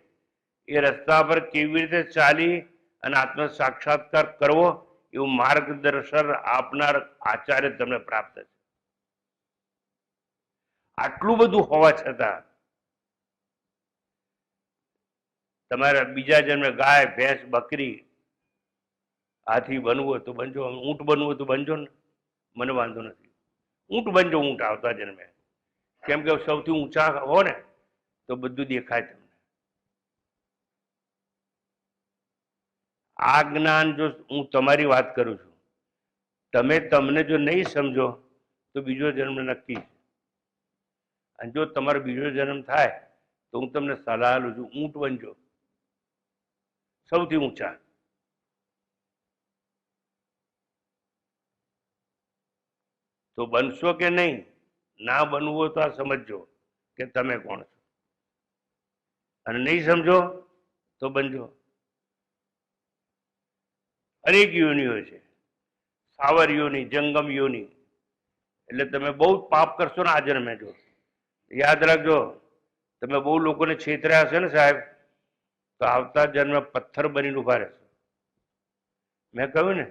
એ રસ્તા પર કેવી રીતે ચાલી અને આત્મ સાક્ષાત્કાર કરવો એવું માર્ગદર્શન આપનાર આચાર્ય તમને પ્રાપ્ત છે. આટલું બધું હોવા છતાં તમારે બીજા જન્મે ગાય, ભેંસ, બકરી, હાથી બનવું હોય તો બનજો, ઊંટ બનવું હોય તો બનજો ને, મને વાંધો નથી. ઊંટ બનજો, ઊંટ આવતા જન્મે, કેમ કે સૌથી ઊંચા હો ને તો બધું દેખાય તમને. આ જ્ઞાન જો હું તમારી વાત કરું છું, તમને જો નહીં સમજો તો બીજો જન્મ નક્કી છે. અને જો તમારો બીજો જન્મ થાય તો હું તમને સલાહ આપું છું, ઊંટ બનજો, સૌથી ઊંચા. તો બનશો કે નહીં? ના બનવું હોય તો આ સમજજો કે તમે કોણ છો, અને નહીં સમજો તો બનજો. અનેક યોનિઓ છે, સાવર યોની, જંગમ યોની. એટલે તમે બહુ પાપ કરશો ને આ જન્મે, જો યાદ રાખજો, તમે બહુ લોકોને છેતર્યા હશે ને સાહેબ, તો આવતા જન્મે પથ્થર બનીને ઉભા રહેશો. મેં કહ્યું ને,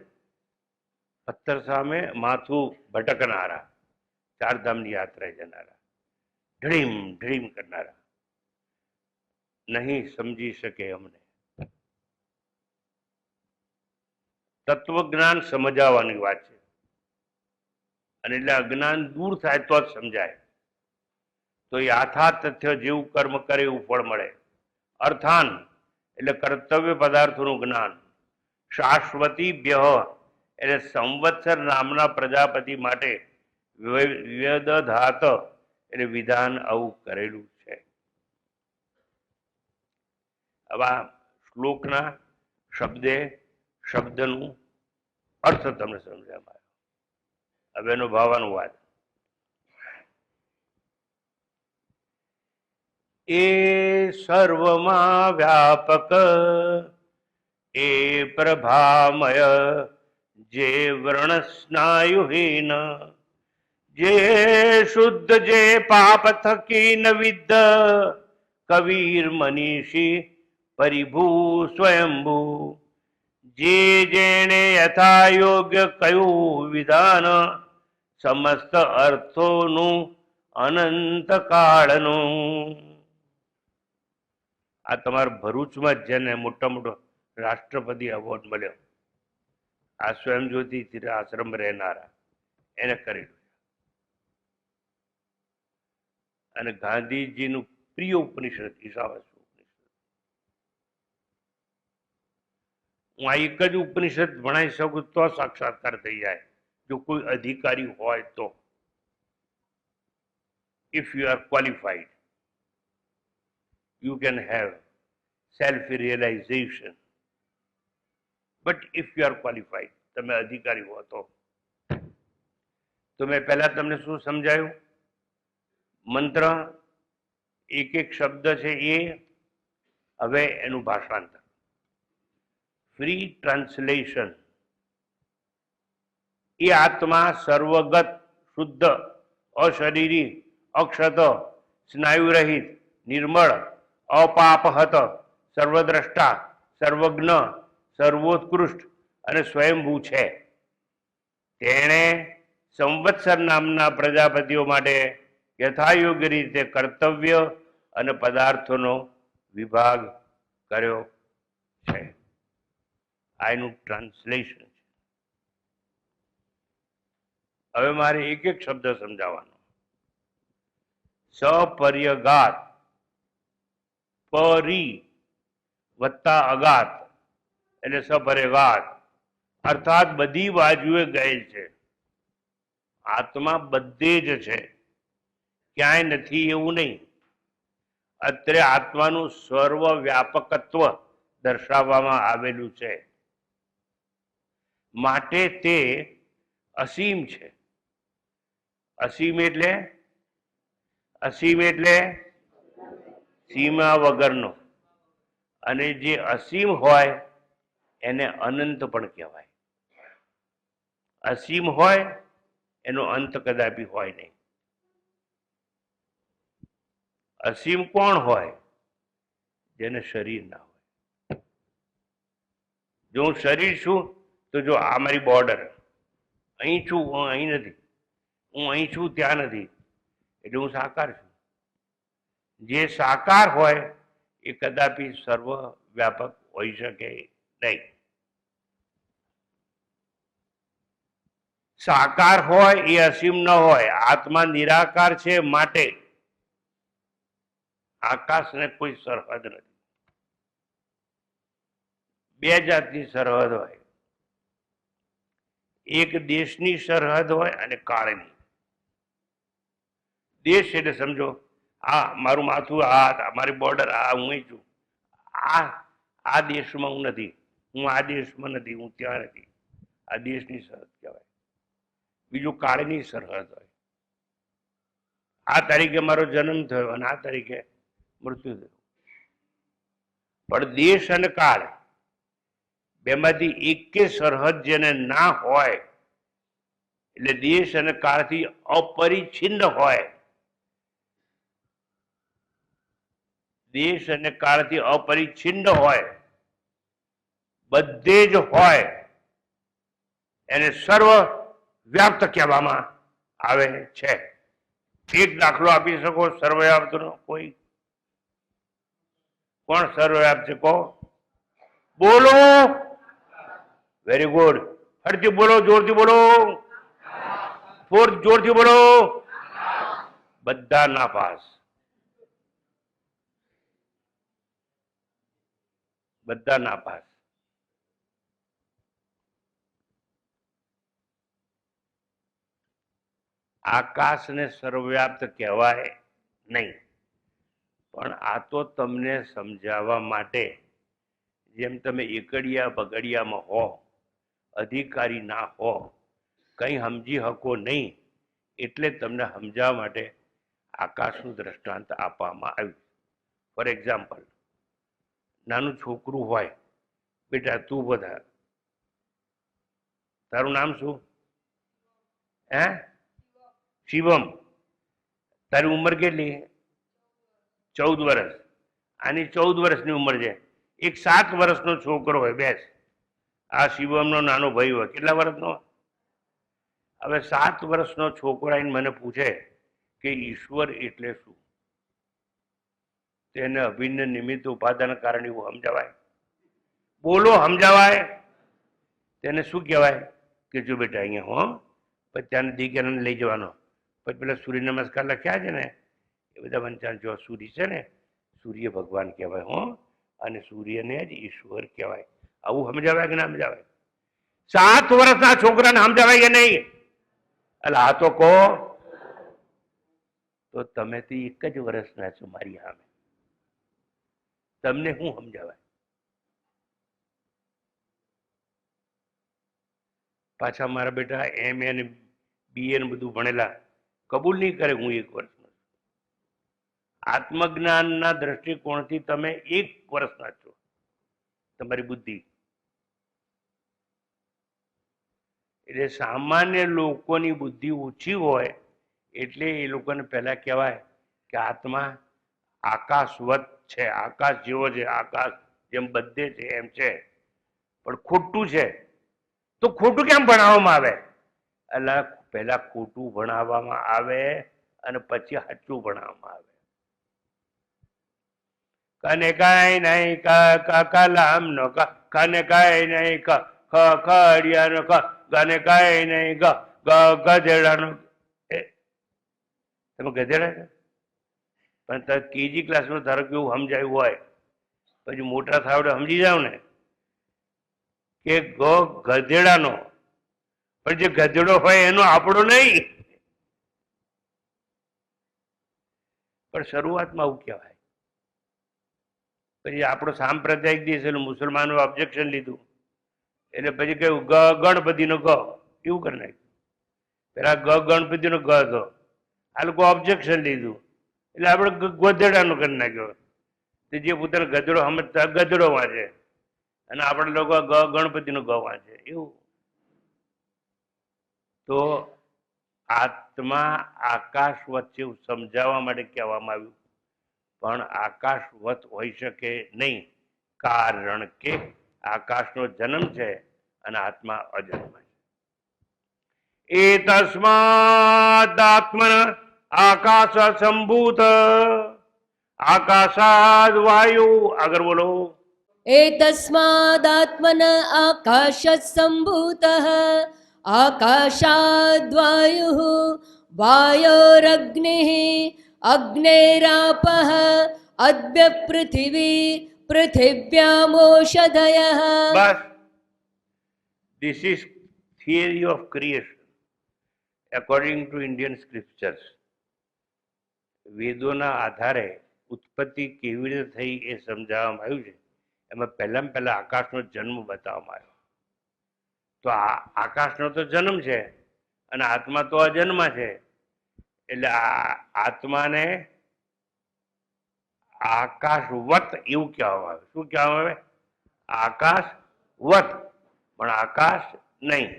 પથ્થર સામે માથું ભટકનારા, ચારધામની યાત્રાએ જનારા, ઢળીમ ઢળીમ કરનારા, નહીં સમજી શકે અમને. તત્વજ્ઞાન સમજાવવાની વાત છે, અને એટલે અજ્ઞાન દૂર થાય તો જ સમજાય. તો યાથા તથ્ય જેવું કર્મ કરે એવું ફળ મળે. અર્થાન એટલે કર્તવ્ય પદાર્થોનું જ્ઞાન. શાશ્વતી બ્યહ એટલે સંવત્સર નામના પ્રજાપતિ માટે વ્યદધાત એટલે વિધાન આવું કરેલું છે. હવે આ શ્લોકના શબ્દનું અર્થ તમને સમજાવવામાં આવ્યો. હવે એનો ભાવાનુવાદ. એ સર્વમાં વ્યાપક, એ પ્રભામય, જે વર્ણ સ્નાયુહીન, જે શુદ્ધ, જે પાપ થકી ન વિદ્ધ, કબીર મનીષી પરિભૂ સ્વયંભૂ, જે જેણે યથા યોગ્ય કયું વિધાન, સમસ્ત અર્થોનું અનંત કાળનું. આ તમારા ભરૂચમાં જ જેને મોટા મોટો રાષ્ટ્રપતિ એવોર્ડ મળ્યો, આ સ્વયંજ્યોતિ આશ્રમ રહેનારા, એને કરેલું. અને ગાંધીજીનું પ્રિય ઉપનિષદ ઈશાવાસ્ય ઉપનિષદ. હું આ એક જ ઉપનિષદ ભણાવી શકું તો સાક્ષાત્કાર થઈ જાય, જો કોઈ અધિકારી હોય તો. If you are qualified you can have self-realization. But if you are qualified, તમે અધિકારી હો તો મેં પહેલા તમને શું સમજાયું? મંત્ર એક એક શબ્દ છે એ, હવે એનું ભાષાંતર, ફ્રી ટ્રાન્સલેશન. એ આત્મા સર્વગત, શુદ્ધ, અશરીરી, અક્ષત, સ્નાયુરહિત, નિર્મળ, અપાપહત, સર્વદ્રષ્ટા, સર્વજ્ઞ, સર્વોત્કૃષ્ટ અને સ્વયંભૂ છે. તેણે સંવત્સર નામના પ્રજાપતિઓ માટે યથાયોગ્ય રીતે કર્તવ્ય અને પદાર્થોનો વિભાગ કર્યો છે. આ એનું ટ્રાન્સલેશન છે. હવે મારે એક એક શબ્દ સમજાવવાનો. સપર્યગાત, પરી વત્તા અગાત એટલે સપર્યગાત, અર્થાત બધી બાજુએ ગયેલ છે. આત્મા બધે જ છે, ક્યાંય નથી એવું નહીં. અત્રે આત્માનું સર્વ વ્યાપકત્વ દર્શાવવામાં આવેલું છે. માટે તે અસીમ છે. અસીમ એટલે સીમા વગરનો, અને જે અસીમ હોય એને અનંત પણ કહેવાય. અસીમ હોય એનો અંત કદાપી હોય નહીં. અસીમ કોણ હોય? જેને શરીર ના હોય. જો હું શરીર છું તો જો આ મારી બોર્ડર, અહીં છું, હું અહીં નથી, હું અહીં છું ત્યાં નથી, એટલે હું સાકાર છું. જે સાકાર હોય એ કદાપી સર્વ વ્યાપક હોઈ શકે નહીં. સાકાર હોય એ અસીમ ન હોય. આત્મા નિરાકાર છે, માટે આકાશને કોઈ સરહદ નથી. બે જાતની સરહદ હોય, એક દેશની સરહદ હોય અને કાળની. દેશ એટલે સમજો આ મારું માથું, આ મારી બોર્ડર, આ હું અહીં છું. આ દેશમાં હું નથી, હું આ દેશમાં નથી, હું ત્યાં નથી. આ દેશની સરહદ કહેવાય. બીજું કાળની સરહદ હોય. આ તારીખે મારો જન્મ થયો અને આ તારીખે મૃત્યુ થયું. પણ દેશ અને કાળ બેમાંથી એકે સરહદ જેને ના હોય, એટલે દેશ અને કાળથી અપરિચ્છિન્ન હોય, દેશ અને કાળથી અપરિચ્છિન્ન હોય, બધે જ હોય, એને સર્વ વ્યાપ્ત કહેવામાં આવે છે. એક દાખલો આપી શકો સર્વવ્યાપ્તનો? કોઈ કોણ સર્વવ્યાપ્ત છે? કહો, બોલો. Very good. ફરીથી બોલો, જોરથી બોલો, જોરથી બોલો. બધા નાપાસ, બધા નાપાસ. આકાશને સર્વવ્યાપ્ત કહેવાય નહીં, પણ આ તો તમને સમજાવવા માટે, જેમ તમે એકડિયા બગડિયામાં હો, અધિકારી ના હો, કંઈ સમજી શકો નહીં, એટલે તમને સમજાવવા માટે આકાશનું દ્રષ્ટાંત આપવામાં આવ્યું. ફોર એક્ઝામ્પલ, નાનું છોકરું હોય, બેટા તું બધા, તારું નામ શું? હે? શિવમ. તારી ઉંમર કેટલી? 14 વર્ષ. આની 14 વર્ષની ઉંમર છે. એક 7 વર્ષનો છોકરો હોય, બેસ. આ શિવમનો નાનો ભાઈ હોય, કેટલા વર્ષનો? હવે 7 વર્ષનો છોકરો આવીને મને પૂછે કે ઈશ્વર એટલે શું? તેને અભિન્ન નિમિત્ત ઉપાદાન કારણ એવું સમજાવાય? બોલો, સમજાવાય? તેને શું કહેવાય? કે જો બેટા અહીંયા હો, પછી ત્યાં દીકરાને લઈ જવાનો, પછી પેલા સૂર્ય નમસ્કાર લખ્યા છે ને એ બધા વંચાણ જો સૂર્ય છે ને, સૂર્ય ભગવાન કહેવાય હો, અને સૂર્યને જ ઈશ્વર કહેવાય. આવું સમજાવાય કે ના સમજાવાય? 7 વર્ષના છોકરાને સમજાવાય કે નહીં? એટલે આ તો કહો. તો તમે તો 1 જ વર્ષના છો મારી સામે, તમને શું સમજાવાય? પાછા મારા બેટા MA ને BA ને બધું ભણેલા કબૂલ નહીં કરે હું 1 વર્ષનો છું. આત્મજ્ઞાનના દ્રષ્ટિકોણથી તમે 1 વર્ષના છો. તમારી બુદ્ધિ એટલે સામાન્ય લોકોની બુદ્ધિ ઓછી હોય એટલે એ લોકોને પહેલા કહેવાય કે આત્મા આકાશવત છે, આકાશ જેવો છે, આકાશ જેમ બધે છે એમ છે. પણ ખોટું છે તો ખોટું કેમ ભણાવવામાં આવે? એટલે પહેલા ખોટું ભણાવવામાં આવે અને પછી સાચું ભણાવવામાં આવે. કને કાંઈ નહીં કલામ નો કને કાંઈ નહીં ખડિયા નો કને કાંઈ નહીં ગધેડા નો. તમે ગધેડા છો? પણ તારે KG ક્લાસમાં ધારો કે એવું સમજાયું હોય પછી મોટા થાવ એટલે સમજી જાવ ને કે ગધેડાનો, પણ જે ગધેડો હોય એનો આપણો નહીં. પણ શરૂઆતમાં આવું કહેવાય. પછી આપણો સાંપ્રદાયિક દેશ એટલે મુસલમાનો ઓબ્જેક્શન લીધું એટલે પછી કહ્યું ગણપતિનો ગ એવું કરી નાખ્યું. પેલા ગણપતિનો ગ હતો, આ લોકો ઓબ્જેક્શન લીધું એટલે આપણે ગધેડાનો કરી નાખ્યો. જે પોતાનો ગધેડો સમજતા ગધેડો વાંચે અને આપણે લોકો ગણપતિનો ગ વાંચે એવું. તો આત્મા આકાશ વચ્ચે સમજાવવા માટે કહેવામાં આવ્યું, પણ આકાશવત હોઈ શકે નહીં, કારણ કે આકાશનો જન્મ છે અને આત્મા અજન્મ છે. એ તસ્માદ આત્મન આકાશ સંભૂત આકાશાદ વાયુ. આગળ બોલો. एतस्मादात्मन आकाशात् सम्भूतः आकाशाद्वायुः वायोरग्निः अग्नेरापः अद्य पृथिवी पृथिव्यामोषधयः. બસ. This is theory of creation according to Indian scriptures. વેદોના આધારે ઉત્પત્તિ કેવી રીતે થઈ એ સમજાવવામાં આવ્યું છે. એમાં પહેલામાં પહેલા આકાશનો જન્મ બતાવવામાં આવ્યો. તો આકાશનો તો જન્મ છે અને આત્મા તો અજન્મા છે. એટલે આત્માને આકાશવત એવું કહેવામાં આવે. શું કહેવામાં આવે? આકાશવત, પણ આકાશ નહીં.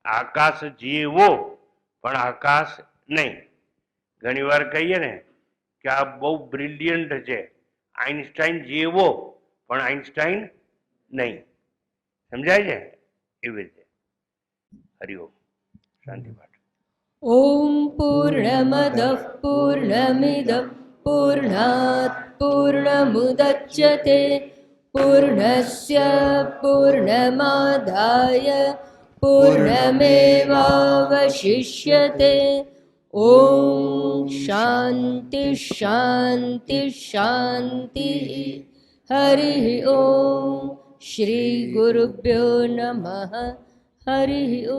આકાશ જેવો પણ આકાશ નહીં. ઘણી વાર કહીએ ને કે આ બહુ બ્રિલિયન્ટ છે, આઇન્સ્ટાઈન જેવો પણ આઇન્સ્ટાઈન નહીં. સમજાય છે? એવી રીતે. હરિઓમ. શાંતિ પાઠ. ॐ पूर्णमदः पूर्णमिदं पूर्णात् पूर्णमुदच्यते पूर्णस्य पूर्णमादाय पूर्णमेवावशिष्यते. ॐ शान्ति शान्ति शान्तिः. हरिः ॐ. श्री गुरुभ्यो नमः. हरिः ॐ.